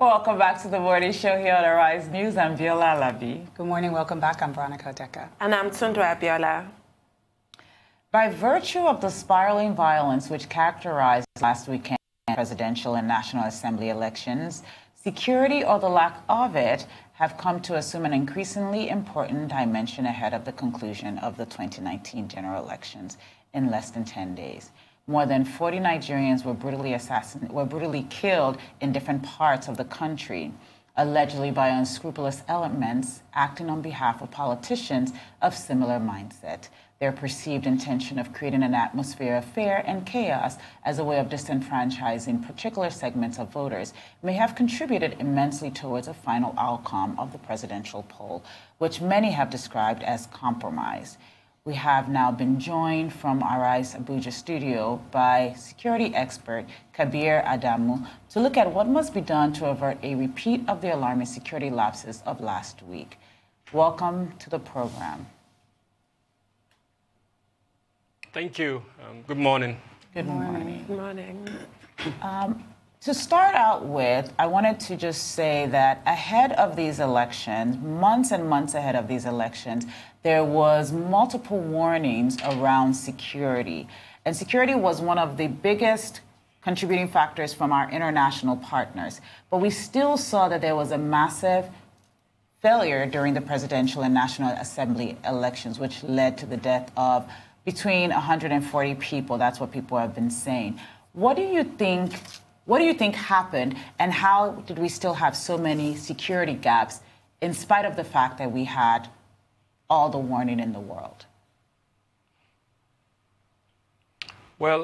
Welcome back to the morning show here on Arise News. I'm Viola Labi. Good morning. Welcome back. I'm Veronica Odeka. And I'm Tundra Abiola. By virtue of the spiraling violence which characterized last weekend's presidential and National Assembly elections, security or the lack of it have come to assume an increasingly important dimension ahead of the conclusion of the 2019 general elections in less than 10 days. More than 40 Nigerians were brutally killed in different parts of the country, allegedly by unscrupulous elements acting on behalf of politicians of similar mindset. Their perceived intention of creating an atmosphere of fear and chaos as a way of disenfranchising particular segments of voters may have contributed immensely towards a final outcome of the presidential poll, which many have described as compromise. We have now been joined from Arise Abuja studio by security expert Kabir Adamu to look at what must be done to avert a repeat of the alarming security lapses of last week. Welcome to the program. Thank you. Good morning. Good morning. Good morning. To start out with, I wanted to just say that ahead of these elections, months and months ahead of these elections, there was multiple warnings around security. And security was one of the biggest contributing factors from our international partners. But we still saw that there was a massive failure during the presidential and National Assembly elections, which led to the death of between 140 people. That's what people have been saying. What do you think happened, and how did we still have so many security gaps in spite of the fact that we had all the warning in the world? Well,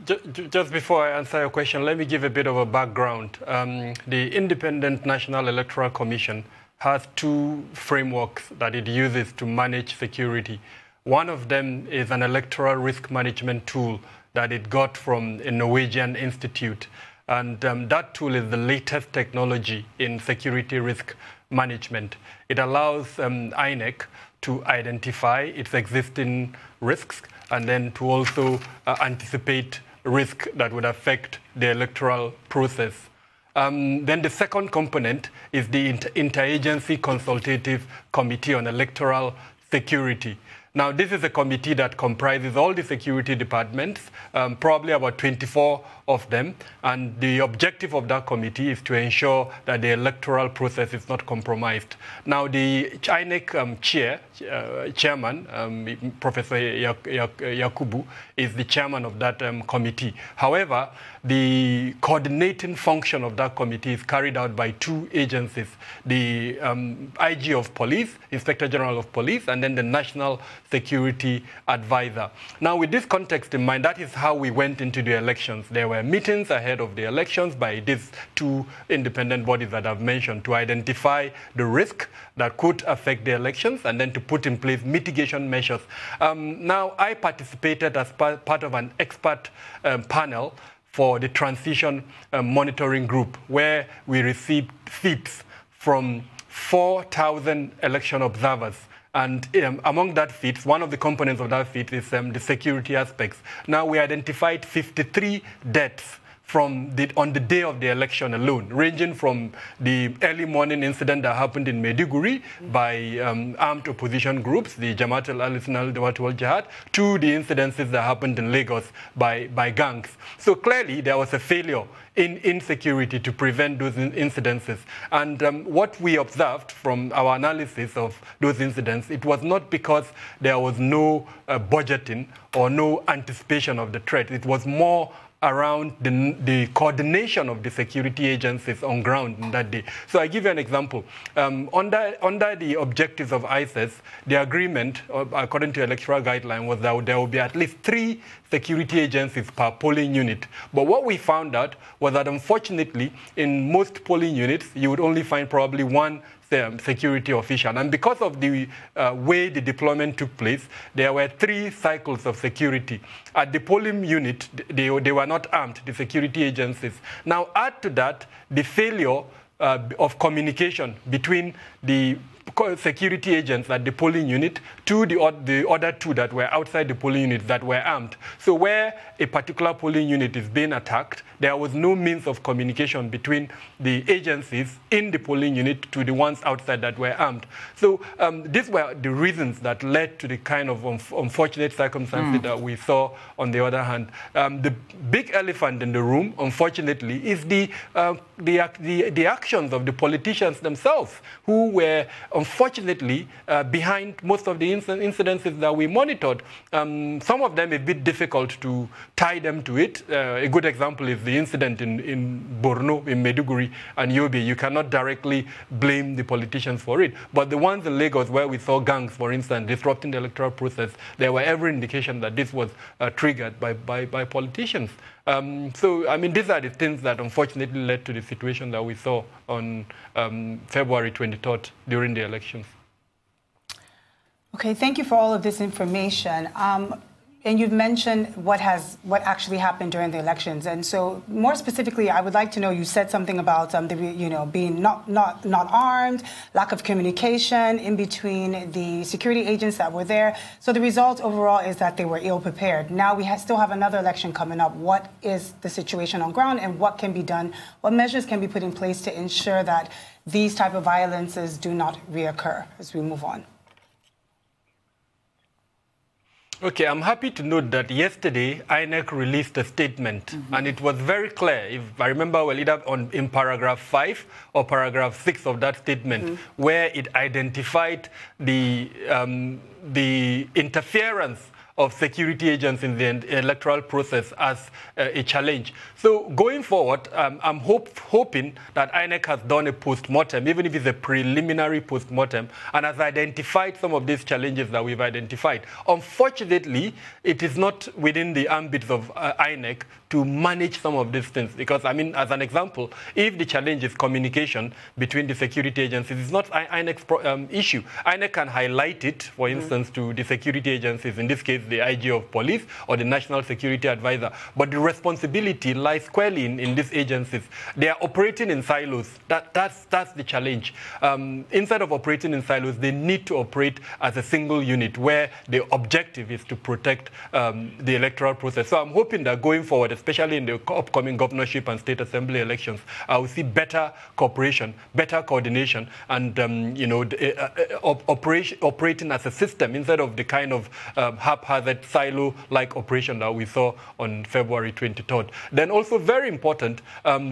just before I answer your question, let me give a bit of a background. The Independent National Electoral Commission has two frameworks that it uses to manage security. One of them is an electoral risk management tool that it got from a Norwegian institute. And that tool is the latest technology in security risk management. It allows INEC to identify its existing risks and then to also anticipate risk that would affect the electoral process. Then the second component is the Interagency Consultative Committee on Electoral Security. Now, this is a committee that comprises all the security departments, probably about 24 of them. And the objective of that committee is to ensure that the electoral process is not compromised. Now, the INEC chairman, Professor Yakubu, is the chairman of that committee. However, the coordinating function of that committee is carried out by two agencies, the IG of Police, Inspector General of Police, and then the National Security Advisor. Now, with this context in mind, that is how we went into the elections. There were meetings ahead of the elections by these two independent bodies that I've mentioned to identify the risk that could affect the elections and then to put in place mitigation measures. Now, I participated as part of an expert panel for the transition monitoring group, where we received feeds from 4,000 election observers. And among that feeds, one of the components of that feed is the security aspects. Now, we identified 53 deaths on the day of the election alone, ranging from the early morning incident that happened in Maiduguri by armed opposition groups, the Jamaat al-Islam al-Dawat wal-Jihad, to the incidences that happened in Lagos by gangs. So clearly, there was a failure in insecurity to prevent those incidences. And what we observed from our analysis of those incidents, it was not because there was no budgeting or no anticipation of the threat. It was more around the coordination of the security agencies on ground in that day. So I give you an example. Under the objectives of ISIS, the agreement, according to electoral guideline, was that there will be at least 3 security agencies per polling unit. But what we found out was that, unfortunately, in most polling units, you would only find probably 1 security official. And because of the way the deployment took place, there were 3 cycles of security. At the polling unit, they were not armed, the security agencies. Now, add to that the failure of communication between the security agents at the polling unit to the other 2 that were outside the polling unit that were armed. So where a particular polling unit is being attacked, there was no means of communication between the agencies in the polling unit to the ones outside that were armed. So these were the reasons that led to the kind of unfortunate circumstances that we saw on the other hand. The big elephant in the room, unfortunately, is the actions of the politicians themselves, who were unfortunately behind most of the incidences that we monitored. Some of them a bit difficult to tie them to it. A good example is the incident in Borno, in Maiduguri and Yobe. You cannot directly blame the politicians for it. But the ones in Lagos where we saw gangs, for instance, disrupting the electoral process, there were every indication that this was triggered by politicians. So, I mean, these are the things that unfortunately led to the situation that we saw on February 23rd during the elections. Okay, thank you for all of this information. And you've mentioned what actually happened during the elections. And so, more specifically, I would like to know, you said something about being not armed, lack of communication in between the security agents that were there. So the result overall is that they were ill prepared. Now we still have another election coming up. What is the situation on ground, and what can be done? What measures can be put in place to ensure that these type of violences do not reoccur as we move on? Okay, I'm happy to note that yesterday, INEC released a statement, and it was very clear, if I remember well, either in paragraph 5 or paragraph 6 of that statement, where it identified the interference of security agents in the electoral process as a challenge. So going forward, I'm hoping that INEC has done a post-mortem, even if it's a preliminary post-mortem, and has identified some of these challenges that we've identified. Unfortunately, it is not within the ambits of INEC to manage some of these things. Because, I mean, as an example, if the challenge is communication between the security agencies, it's not INEC's issue. INEC can highlight it, for instance, to the security agencies, in this case, the IG of police or the National Security Advisor. But the responsibility lies squarely in these agencies. They are operating in silos. That's the challenge. Instead of operating in silos, they need to operate as a single unit where the objective is to protect the electoral process. So I'm hoping that going forward, especially in the upcoming governorship and state assembly elections, I will see better cooperation, better coordination, and operating as a system instead of the kind of haphazard silo-like operation that we saw on February 23rd. Then also very important,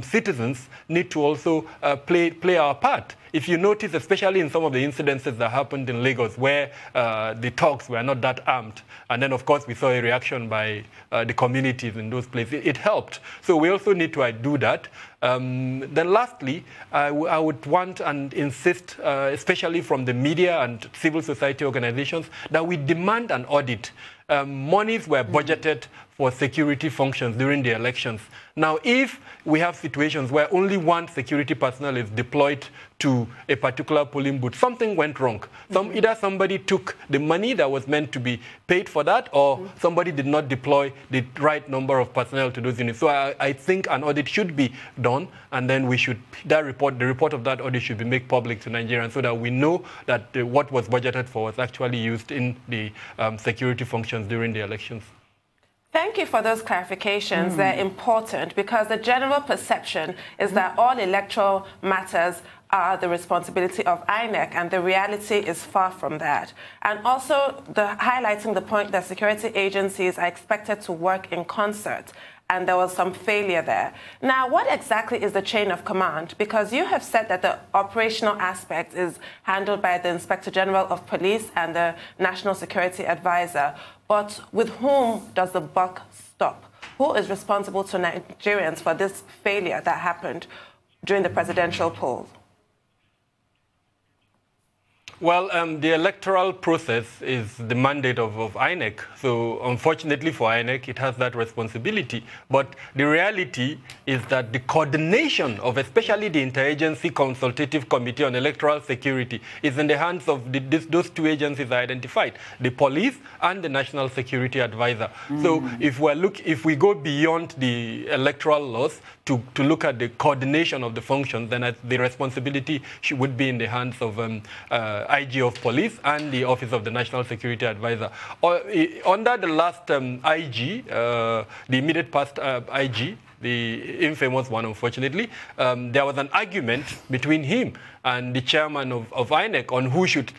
citizens need to also play our part. If you notice, especially in some of the incidences that happened in Lagos where the talks were not that armed, and then of course we saw a reaction by the communities in those places, it helped. So we also need to do that. Then lastly, I would want and insist, especially from the media and civil society organizations, that we demand an audit. Monies were budgeted for security functions during the elections. Now, if we have situations where only one security personnel is deployed to a particular polling booth, something went wrong. Either somebody took the money that was meant to be paid for that, or somebody did not deploy the right number of personnel to those units. So I think an audit should be done, and then the report of that audit should be made public to Nigerians so that we know that what was budgeted for was actually used in the security functions during the elections. Thank you for those clarifications. They're important because the general perception is that all electoral matters are the responsibility of INEC, and the reality is far from that. And also highlighting the point that security agencies are expected to work in concert, and there was some failure there. Now, what exactly is the chain of command? Because you have said that the operational aspect is handled by the Inspector General of Police and the National Security Advisor. But with whom does the buck stop? Who is responsible to Nigerians for this failure that happened during the presidential polls? Well, the electoral process is the mandate of INEC. So unfortunately for INEC, it has that responsibility. But the reality is that the coordination of especially the Interagency Consultative Committee on Electoral Security is in the hands of those two agencies identified, the police and the National Security Advisor. So if we go beyond the electoral laws to look at the coordination of the functions, then the responsibility would be in the hands of IG of Police and the Office of the National Security Advisor. Under the last IG, the immediate past IG, the infamous one, unfortunately, there was an argument between him and the chairman of INEC on who should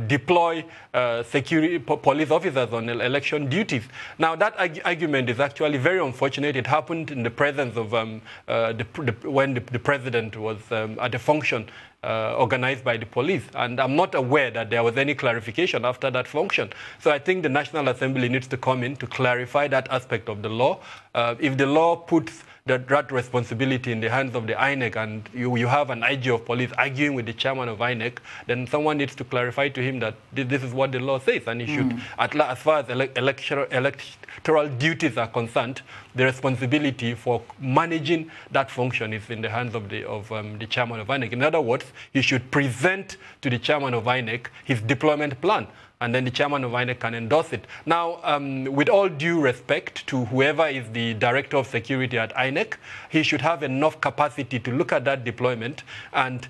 deploy police officers on election duties. Now, that argument is actually very unfortunate. It happened in the presence of when the president was at a function organized by the police. And I'm not aware that there was any clarification after that function. So I think the National Assembly needs to come in to clarify that aspect of the law. If the law puts that responsibility in the hands of the INEC and you have an IG of police arguing with the chairman of INEC, then someone needs to clarify to him that this is what the law says, and he should, as far as electoral duties are concerned, the responsibility for managing that function is in the hands of the chairman of INEC. In other words, he should present to the chairman of INEC his deployment plan, and then the chairman of INEC can endorse it. Now, with all due respect to whoever is the director of security at INEC, he should have enough capacity to look at that deployment and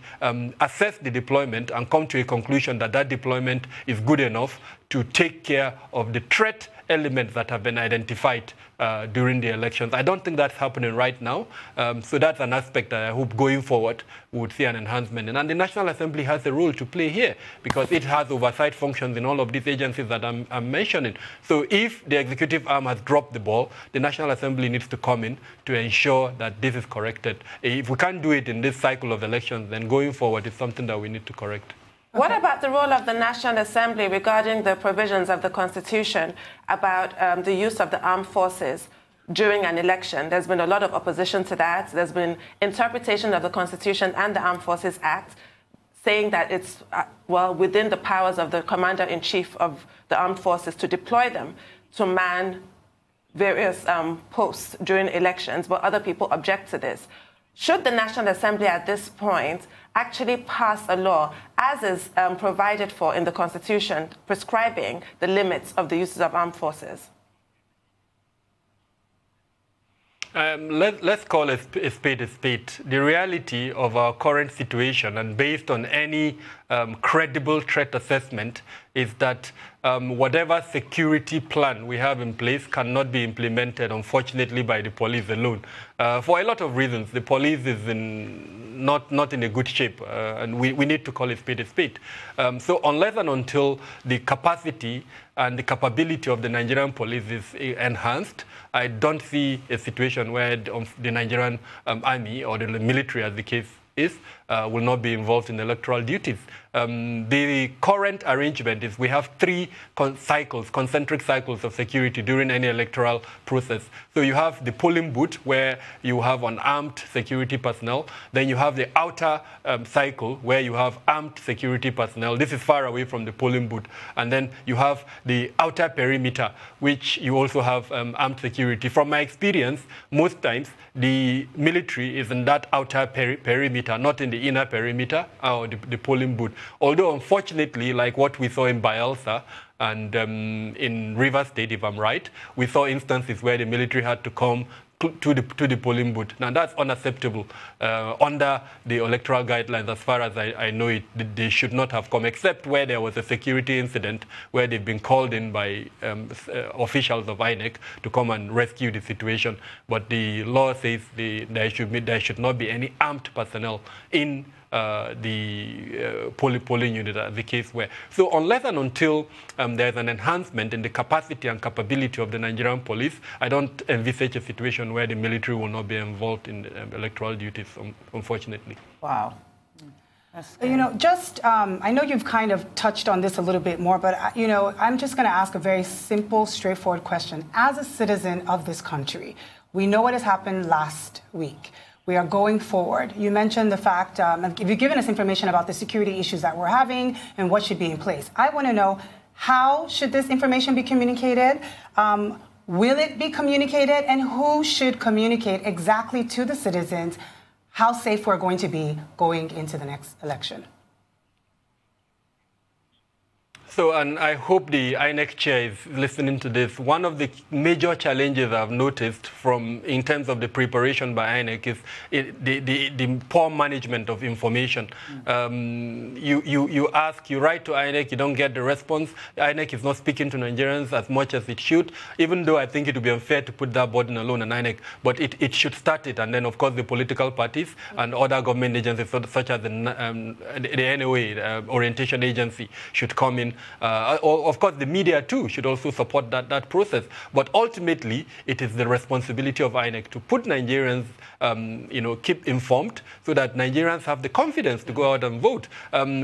assess the deployment and come to a conclusion that that deployment is good enough to take care of the threat elements that have been identified during the elections. I don't think that's happening right now. So that's an aspect that I hope going forward we would see an enhancement. And the National Assembly has a role to play here because it has oversight functions in all of these agencies that I'm mentioning. So if the executive arm has dropped the ball, the National Assembly needs to come in to ensure that this is corrected. If we can't do it in this cycle of elections, then going forward it's something that we need to correct. What about the role of the National Assembly regarding the provisions of the Constitution about the use of the armed forces during an election? There's been a lot of opposition to that. There's been interpretation of the Constitution and the Armed Forces Act saying that it's, within the powers of the Commander-in-Chief of the Armed Forces to deploy them to man various posts during elections, but other people object to this. Should the National Assembly at this point actually pass a law, as is provided for in the Constitution, prescribing the limits of the uses of armed forces? Let's call a spade a spade. The reality of our current situation, and based on any credible threat assessment, is that whatever security plan we have in place cannot be implemented, unfortunately, by the police alone. For a lot of reasons, the police is not in a good shape, and we need to call a spade a spade. So unless and until the capacity and the capability of the Nigerian police is enhanced, I don't see a situation where the Nigerian army or the military, as the case is, will not be involved in electoral duties. The current arrangement is we have 3 concentric cycles of security during any electoral process. So you have the polling booth where you have unarmed security personnel. Then you have the outer cycle where you have armed security personnel. This is far away from the polling booth. And then you have the outer perimeter, which you also have armed security. From my experience, most times the military is in that outer perimeter, not in the inner perimeter or the polling booth. Although, unfortunately, like what we saw in Bayelsa and in Rivers State, if I'm right, we saw instances where the military had to come to the polling booth. Now, that's unacceptable under the electoral guidelines. As far as I know it, they should not have come, except where there was a security incident where they've been called in by officials of INEC to come and rescue the situation. But the law says there should not be any armed personnel in the polling unit, as the case where. So unless and until there's an enhancement in the capacity and capability of the Nigerian police, I don't envisage a situation where the military will not be involved in electoral duties, unfortunately. Wow. You know, just, I know you've kind of touched on this a little bit more, but, you know, I'm just going to ask a very simple, straightforward question. As a citizen of this country, we know what has happened last week. we are going forward. You mentioned the fact, you've given us information about the security issues that we're having and what should be in place. I want to know, how should this information be communicated? Will it be communicated, and who should communicate exactly to the citizens how safe we're going to be going into the next election? So, and I hope the INEC chair is listening to this. One of the major challenges I've noticed in terms of the preparation by INEC is the poor management of information. You write to INEC, you don't get the response. INEC is not speaking to Nigerians as much as it should, even though I think it would be unfair to put that burden alone on INEC, but it should start it. And then, of course, the political parties and other government agencies, such as the NOA, Orientation Agency, should come in. Of course, the media, too, should also support that process. But ultimately, it is the responsibility of INEC to put Nigerians, keep informed so that Nigerians have the confidence to go out and vote.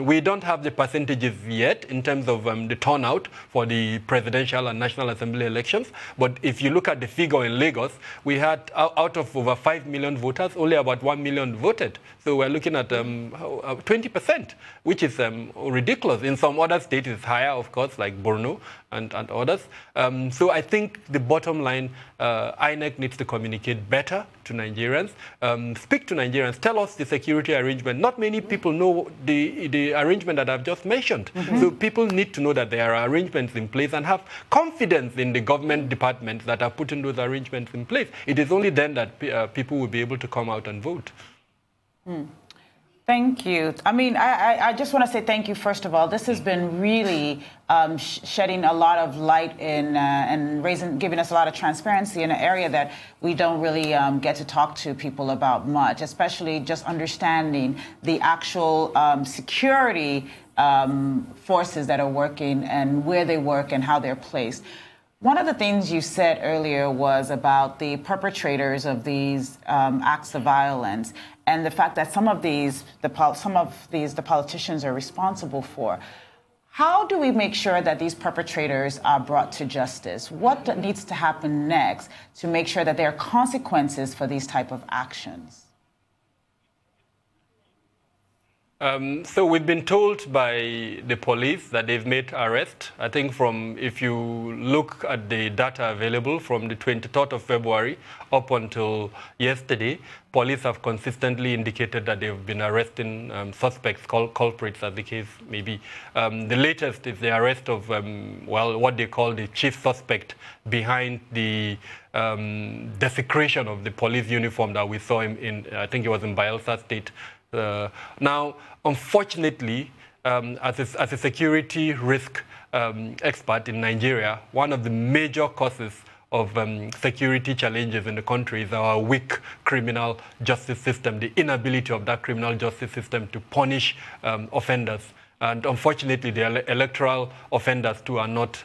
We don't have the percentages yet in terms of the turnout for the presidential and National Assembly elections. But if you look at the figure in Lagos, we had, out of over 5 million voters, only about 1 million voted. So we're looking at 20%, which is ridiculous. In some other states, it's higher, of course, like Borno and others. So I think the bottom line, INEC needs to communicate better to Nigerians, speak to Nigerians, tell us the security arrangement. Not many people know the arrangement that I've just mentioned. So people need to know that there are arrangements in place and have confidence in the government departments that are putting those arrangements in place. It is only then that people will be able to come out and vote. Thank you. I mean, I just want to say thank you, first of all. This has been really shedding a lot of light in and giving us a lot of transparency in an area that we don't really get to talk to people about much, especially just understanding the actual security forces that are working and where they work and how they're placed. One of the things you said earlier was about the perpetrators of these acts of violence and the fact that some of these the politicians are responsible for. How do we make sure that these perpetrators are brought to justice? What needs to happen next to make sure that there are consequences for these type of actions? So we've been told by the police that they've made arrests. I think if you look at the data available from the 23rd of February up until yesterday, police have consistently indicated that they've been arresting suspects, culprits as the case may be. The latest is the arrest of, what they call the chief suspect behind the desecration of the police uniform that we saw in I think it was in Bayelsa State. Now, unfortunately, as a security risk expert in Nigeria, one of the major causes of security challenges in the country is our weak criminal justice system, the inability of that criminal justice system to punish offenders. And unfortunately, the electoral offenders too are not,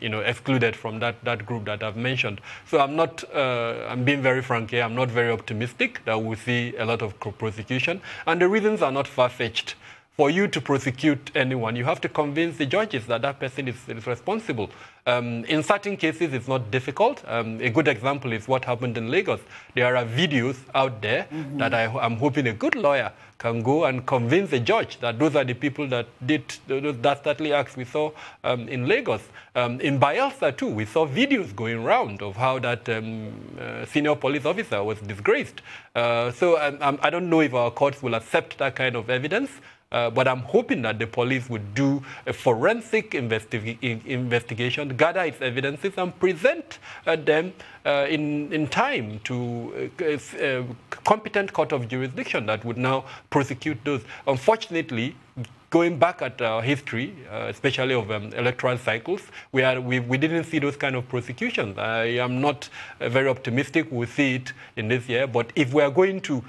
excluded from that group that I've mentioned. So I'm being very frank here. I'm not very optimistic that we'll see a lot of prosecution, and the reasons are not far-fetched. For you to prosecute anyone, you have to convince the judges that that person is responsible. In certain cases, it's not difficult. A good example is what happened in Lagos. There are videos out there that I'm hoping a good lawyer can go and convince the judge that those are the people that did those dastardly acts we saw in Lagos. In Bayelsa, too, we saw videos going around of how that senior police officer was disgraced. So I don't know if our courts will accept that kind of evidence. But I'm hoping that the police would do a forensic investigation, gather its evidences, and present them in time to a competent court of jurisdiction that would now prosecute those. Unfortunately, going back at our history, especially of electoral cycles, we didn't see those kind of prosecutions. I am not very optimistic we'll see it in this year, but if we are going to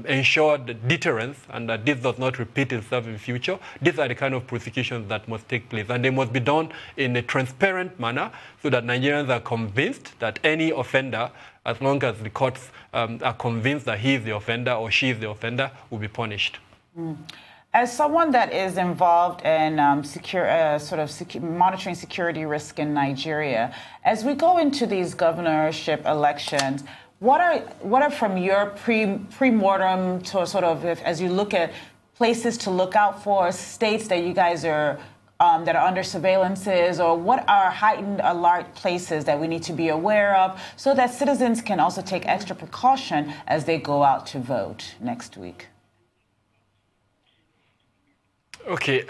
ensure the deterrence and that this does not repeat itself in future, these are the kind of prosecutions that must take place. And they must be done in a transparent manner so that Nigerians are convinced that any offender, as long as the courts are convinced that he is the offender or she is the offender, will be punished. As someone that is involved in monitoring security risk in Nigeria, as we go into these governorship elections, what are from your pre-mortem to sort of, as you look at places to look out for, states that you guys are that are under surveillances, or what are heightened alert places that we need to be aware of so that citizens can also take extra precaution as they go out to vote next week? Okay,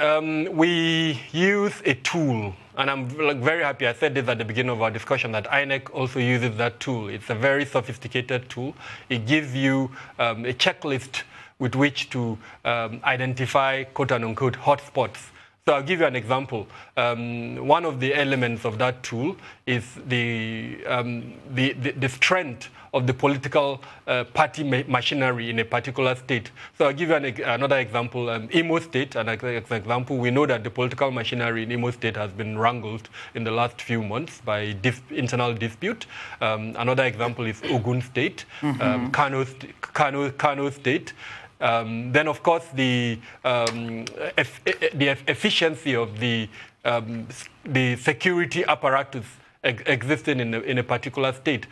we use a tool, and I'm very happy I said this at the beginning of our discussion, that INEC also uses that tool. It's a very sophisticated tool. It gives you a checklist with which to identify quote-unquote hotspots. So I'll give you an example. One of the elements of that tool is the strength of the political party machinery in a particular state. So I'll give you another example. Imo State, an example, we know that the political machinery in Imo State has been wrangled in the last few months by internal dispute. Another example is Ogun State, Kano State. Then, of course, the efficiency of the security apparatus existing in a particular state.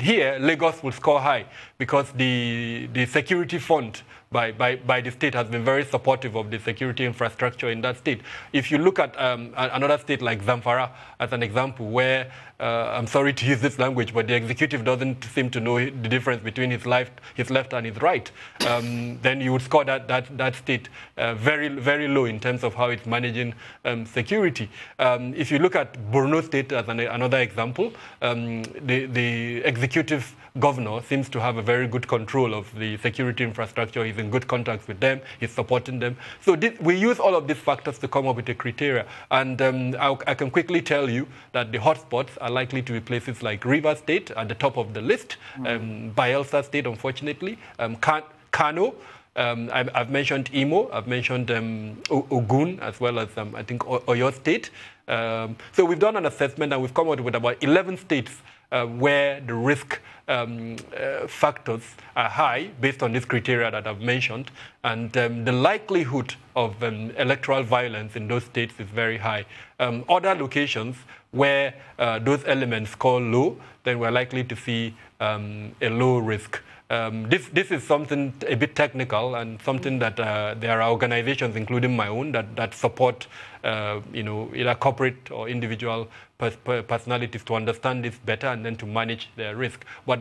Here, Lagos will score high because the security fund by the state has been very supportive of the security infrastructure in that state. If you look at another state like Zamfara as an example, where I'm sorry to use this language, but the executive doesn't seem to know the difference between his left and his right, then you would score that state very, very low in terms of how it's managing security. If you look at Borno State as another example, the executive governor seems to have a very good control of the security infrastructure. He's in good contacts with them. He's supporting them. So we use all of these factors to come up with a criteria. And I can quickly tell you that the hotspots are likely to be places like Rivers State at the top of the list, Bayelsa State, unfortunately, Kano. I've mentioned Imo. I've mentioned Ogun, as well as, I think, Oyo State. So we've done an assessment, and we've come up with about 11 states where the risk factors are high based on this criteria that I've mentioned, and the likelihood of electoral violence in those states is very high. Other locations where those elements score low, then we're likely to see a low risk. This is something a bit technical, and something that there are organizations, including my own, that support either corporate or individual personalities to understand this better and then to manage their risk. But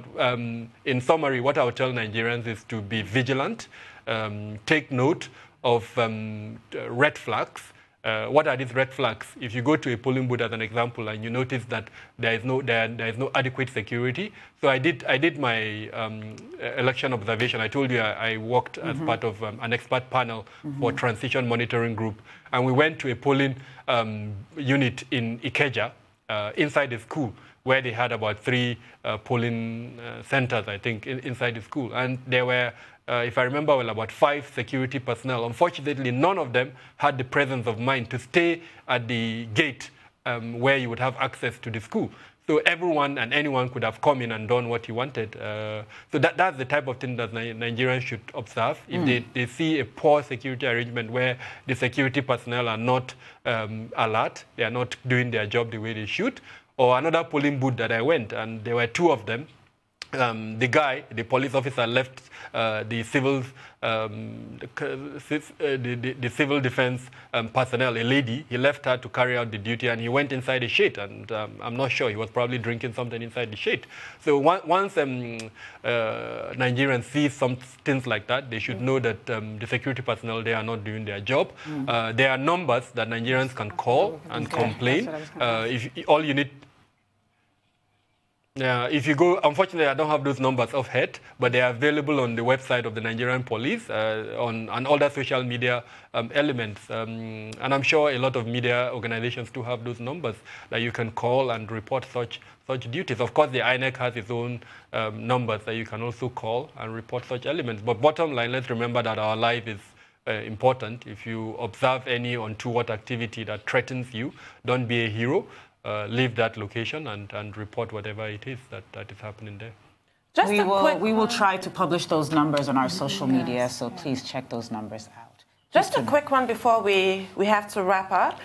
in summary, what I would tell Nigerians is to be vigilant, take note of red flags. What are these red flags? If you go to a polling booth, as an example, and you notice that there is no adequate security. So I did my election observation. I told you I worked as part of an expert panel for transition monitoring group, and we went to a polling unit in Ikeja inside the school, where they had about 3 polling centers, I think, inside the school, and there were, if I remember well, about 5 security personnel. Unfortunately, none of them had the presence of mind to stay at the gate where you would have access to the school. So everyone and anyone could have come in and done what he wanted. So that's the type of thing that Nigerians should observe. If they see a poor security arrangement where the security personnel are not alert, they are not doing their job the way they should. Or another polling booth that I went, and there were 2 of them. The police officer left the civil defense personnel, a lady. He left her to carry out the duty, and he went inside the shade. And I'm not sure, he was probably drinking something inside the shade. So once Nigerians see some things like that, they should know that the security personnel, they are not doing their job. There are numbers that Nigerians can call and complain. All you need. Yeah, if you go, unfortunately, I don't have those numbers off head, but they are available on the website of the Nigerian police, on other social media elements. And I'm sure a lot of media organizations do have those numbers that you can call and report such duties. Of course, the INEC has its own numbers that you can also call and report such elements. But bottom line, let's remember that our life is important. If you observe any untoward activity that threatens you, don't be a hero. Leave that location and report whatever it is that is happening there. We will try to publish those numbers on our social media, so please check those numbers out. Just a quick one before we have to wrap up.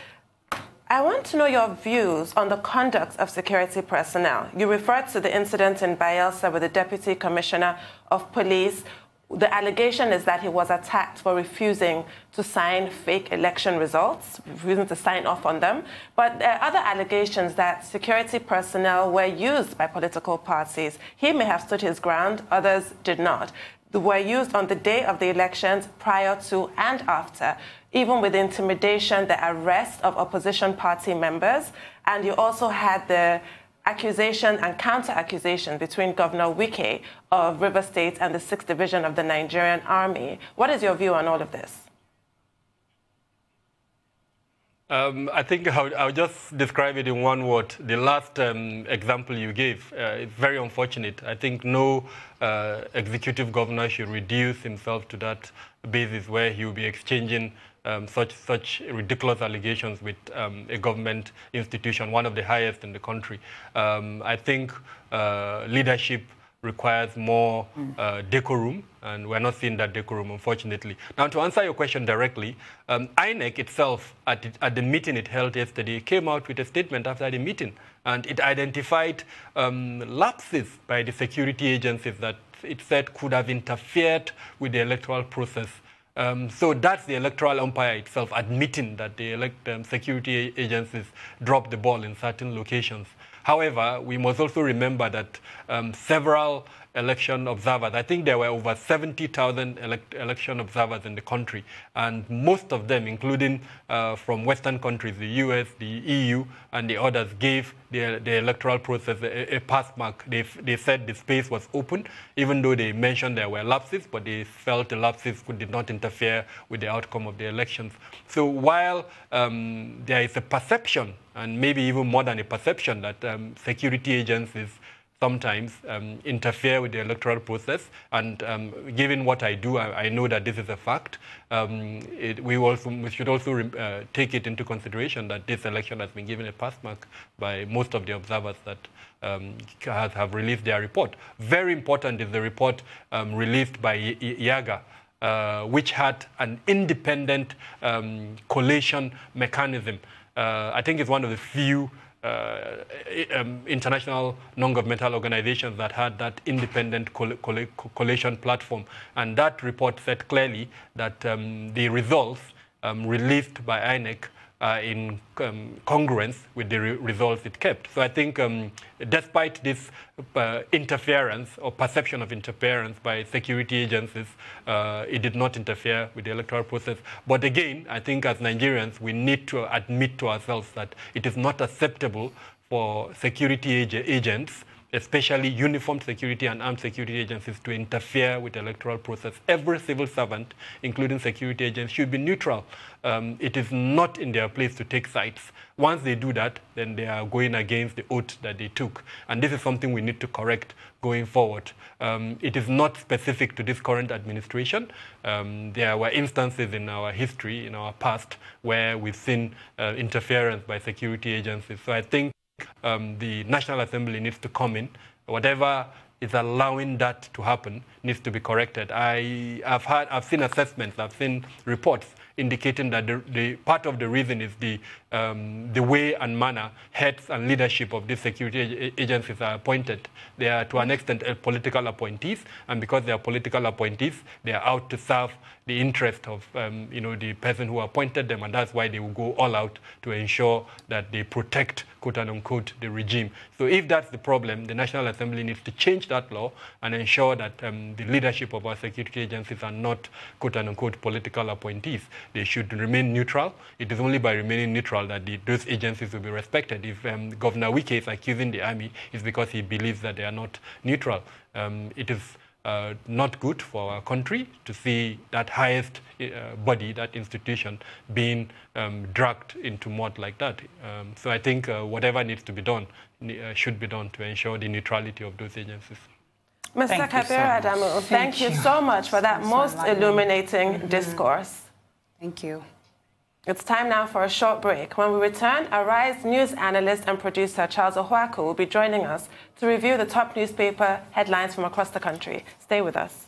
I want to know your views on the conduct of security personnel. You referred to the incident in Bayelsa with the Deputy Commissioner of Police. The allegation is that he was attacked for refusing to sign fake election results, refusing to sign off on them. But there are other allegations that security personnel were used by political parties. He may have stood his ground, others did not. They were used on the day of the elections, prior to and after, even with intimidation, the arrest of opposition party members. And you also had the accusation and counter-accusation between Governor Wike of Rivers State and the 6th Division of the Nigerian Army. What is your view on all of this? I think I'll just describe it in one word. The last example you gave is very unfortunate. I think no executive governor should reduce himself to that basis where he will be exchanging such ridiculous allegations with a government institution, one of the highest in the country. I think leadership requires more decorum, and we're not seeing that decorum, unfortunately. Now, to answer your question directly, INEC itself, at the meeting it held yesterday, came out with a statement after the meeting, and it identified lapses by the security agencies that it said could have interfered with the electoral process. So that's the electoral umpire itself admitting that the security agencies dropped the ball in certain locations. However, we must also remember that several election observers, I think there were over 70,000 election observers in the country, and most of them, including from Western countries, the US, the EU, and the others, gave the electoral process a pass mark. They said the space was open, even though they mentioned there were lapses, but they felt the lapses did not interfere with the outcome of the elections. So while there is a perception, and maybe even more than a perception, that security agencies sometimes interfere with the electoral process, and given what I do, I know that this is a fact. We should also take it into consideration that this election has been given a pass mark by most of the observers that have released their report. Very important is the report released by Yaga, which had an independent collation mechanism. I think it's one of the few international non-governmental organizations that had that independent collation platform. And that report said clearly that the results released by INEC in congruence with the results it kept. So I think despite this interference or perception of interference by security agencies, it did not interfere with the electoral process. But again, I think as Nigerians, we need to admit to ourselves that it is not acceptable for security agents, especially uniformed security and armed security agencies, to interfere with the electoral process. Every civil servant, including security agents, should be neutral. It is not in their place to take sides. Once they do that, then they are going against the oath that they took. And this is something we need to correct going forward. It is not specific to this current administration. There were instances in our history, in our past, where we've seen interference by security agencies. So I think the National Assembly needs to come in. Whatever is allowing that to happen needs to be corrected. I've seen assessments, I've seen reports indicating that the part of the reason is the way and manner heads and leadership of these security agencies are appointed. They are, to an extent, political appointees, and because they are political appointees, they are out to serve the interest of the person who appointed them, and that's why they will go all out to ensure that they protect, quote unquote, the regime. So if that's the problem, the National Assembly needs to change that law and ensure that the leadership of our security agencies are not, quote unquote, political appointees. They should remain neutral. It is only by remaining neutral that those agencies will be respected. If Governor Wike is accusing the army, it's because he believes that they are not neutral. It is not good for our country to see that highest body, that institution, being dragged into mud like that. So I think whatever needs to be done should be done to ensure the neutrality of those agencies. Mr. Kabir Adamu, thank you so much for that most illuminating discourse. Thank you. It's time now for a short break. When we return, Arise news analyst and producer Charles Ohuaku will be joining us to review the top newspaper headlines from across the country. Stay with us.